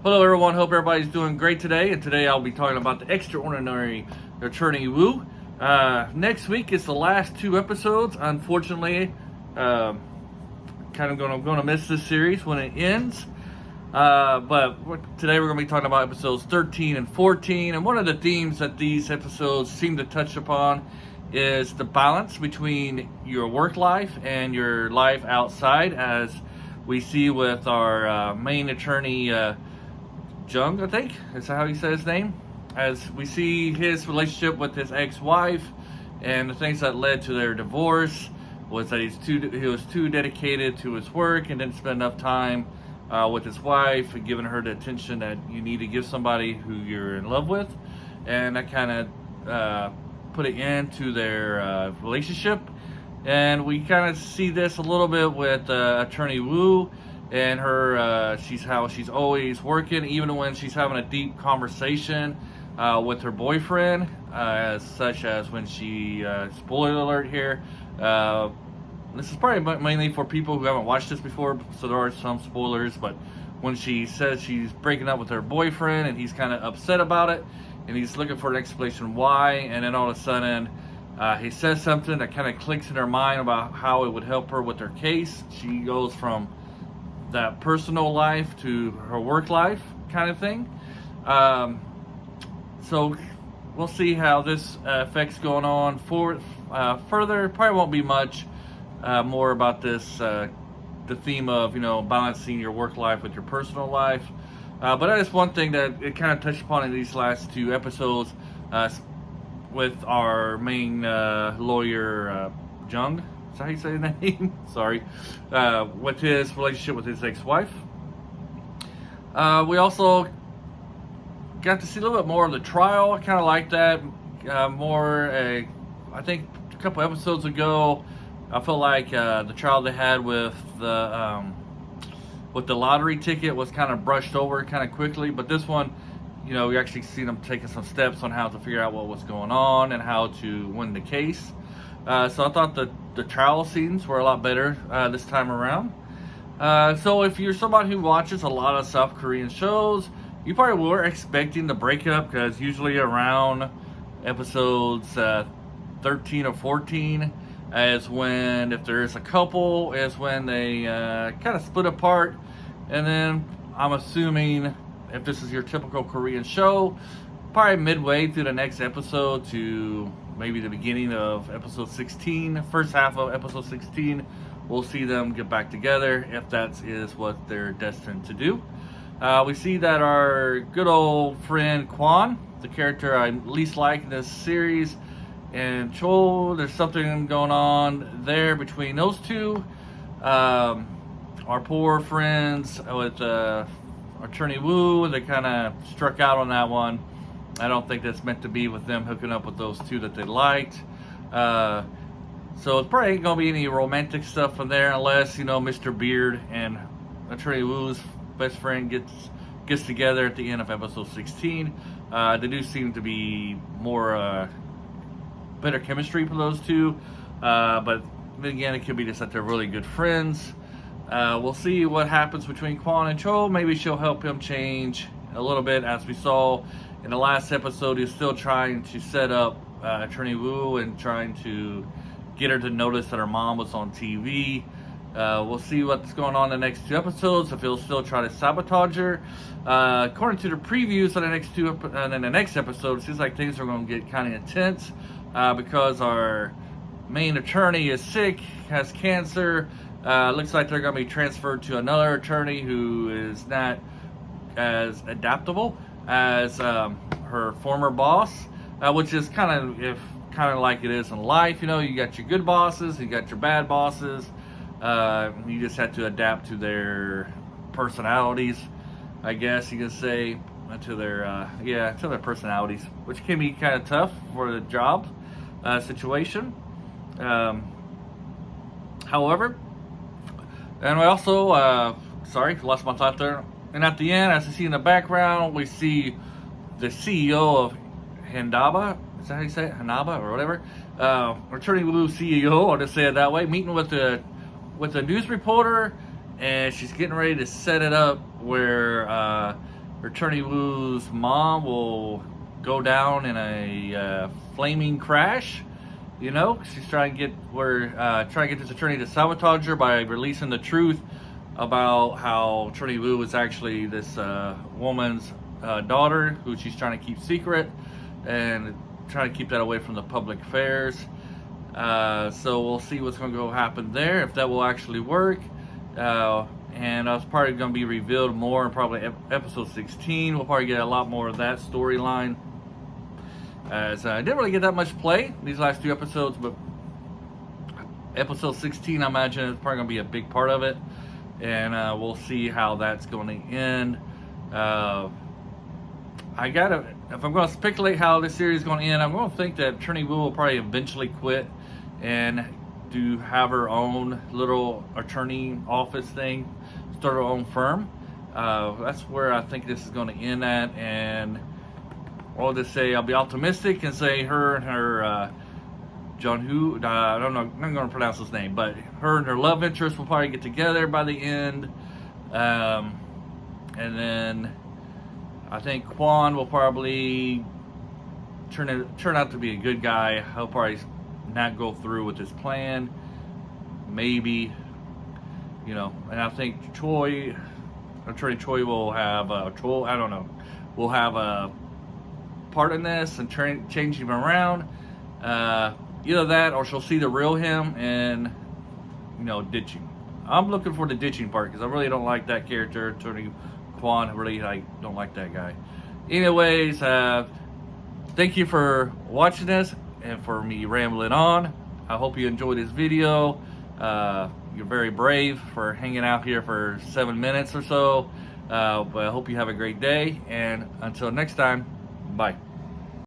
Hello, everyone. Hope everybody's doing great today. And today I'll be talking about the extraordinary attorney Wu. Next week is the last two episodes. Unfortunately, kind of going to miss this series when it ends. But today we're going to be talking about episodes 13 and 14. And one of the themes that these episodes seem to touch upon is the balance between your work life and your life outside, as we see with our main attorney, Jung, I think. Is that how he says his name? As we see his relationship with his ex-wife and the things that led to their divorce was that he was too dedicated to his work and didn't spend enough time with his wife and giving her the attention that you need to give somebody who you're in love with. And that kind of put an end to their relationship. And we kind of see this a little bit with Attorney Wu and her. She's always working, even when she's having a deep conversation with her boyfriend, such as when she, spoiler alert here, this is probably mainly for people who haven't watched this before, so there are some spoilers, but when she says she's breaking up with her boyfriend and he's kind of upset about it, and he's looking for an explanation why, and then all of a sudden he says something that kind of clicks in her mind about how it would help her with her case. She goes from that personal life to her work life kind of thing. So we'll see how this affects going on further. Probably won't be much more about this, the theme of, balancing your work life with your personal life. But that is one thing that it kind of touched upon in these last two episodes with our main lawyer, Jung. Is that how you say his name? Sorry. With his relationship with his ex-wife. We also got to see a little bit more of the trial. I kind of like that. I think a couple episodes ago, I felt like the trial they had with the lottery ticket was kind of brushed over kind of quickly. But this one, we actually see them taking some steps on how to figure out what was going on and how to win the case. So I thought the trial scenes were a lot better this time around. So if you're somebody who watches a lot of South Korean shows, you probably were expecting the breakup, because usually around episodes 13 or 14 is when, if there's a couple, is when they kind of split apart. And then I'm assuming, if this is your typical Korean show, probably midway through the next episode to maybe the beginning of episode 16, first half of episode 16, we'll see them get back together, if that is what they're destined to do. We see that our good old friend Kwon, the character I least like in this series, and Chol, there's something going on there between those two. Our poor friends with Attorney Wu, they kind of struck out on that one. I don't think that's meant to be with them hooking up with those two that they liked. So it's probably ain't going to be any romantic stuff from there, unless, Mr. Beard and Attorney Wu's best friend gets together at the end of episode 16. They do seem to be more better chemistry for those two. But again, it could be just that they're really good friends. We'll see what happens between Kwon and Cho. Maybe she'll help him change a little bit, as we saw in the last episode. He's still trying to set up Attorney Wu and trying to get her to notice that her mom was on TV. We'll see what's going on in the next two episodes, if he'll still try to sabotage her. According to the previews on the next two, and then the next episode, it seems like things are going to get kind of intense because our main attorney is sick, has cancer. Looks like they're going to be transferred to another attorney who is not as adaptable as her former boss, which is kind of like it is in life. You got your good bosses, you got your bad bosses. You just have to adapt to their personalities, I guess you could say, to their personalities, which can be kind of tough for the job situation. However, and we also, lost my thought there. And at the end, as you see in the background, we see the CEO of Handaba. Is that how you say it? Hanaba or whatever? Attorney Wu CEO, I'll just say it that way, meeting with the news reporter, and she's getting ready to set it up where Attorney Wu's mom will go down in a flaming crash. You know, she's trying to get this attorney to sabotage her by releasing the truth about how Attorney Wu was actually this woman's daughter, who she's trying to keep secret and trying to keep that away from the public affairs. So we'll see what's going to go happen there, if that will actually work. And that's probably going to be revealed more in probably episode 16. We'll probably get a lot more of that storyline, as I didn't really get that much play these last 2 episodes, but episode 16, I imagine, is probably going to be a big part of it, and we'll see how that's going to end. If I'm going to speculate how this series is going to end, I'm going to think that Attorney Wu will probably eventually quit and have her own little attorney office thing, start her own firm. That's where I think this is going to end at, and I'll just say I'll be optimistic and say her and her John Hu, I don't know, I'm not going to pronounce his name, but her and her love interest will probably get together by the end. And then I think Kwon will probably turn out to be a good guy. He'll probably not go through with his plan, maybe, you know. And I think Attorney Choi will have will have a part in this and change him around. Either that, or she'll see the real him and, you know, ditching. I'm looking for the ditching part, because I really don't like that character, Attorney Kwon. I don't like that guy. Anyways, thank you for watching this and for me rambling on. I hope you enjoyed this video. You're very brave for hanging out here for 7 minutes or so. But I hope you have a great day, and until next time, bye.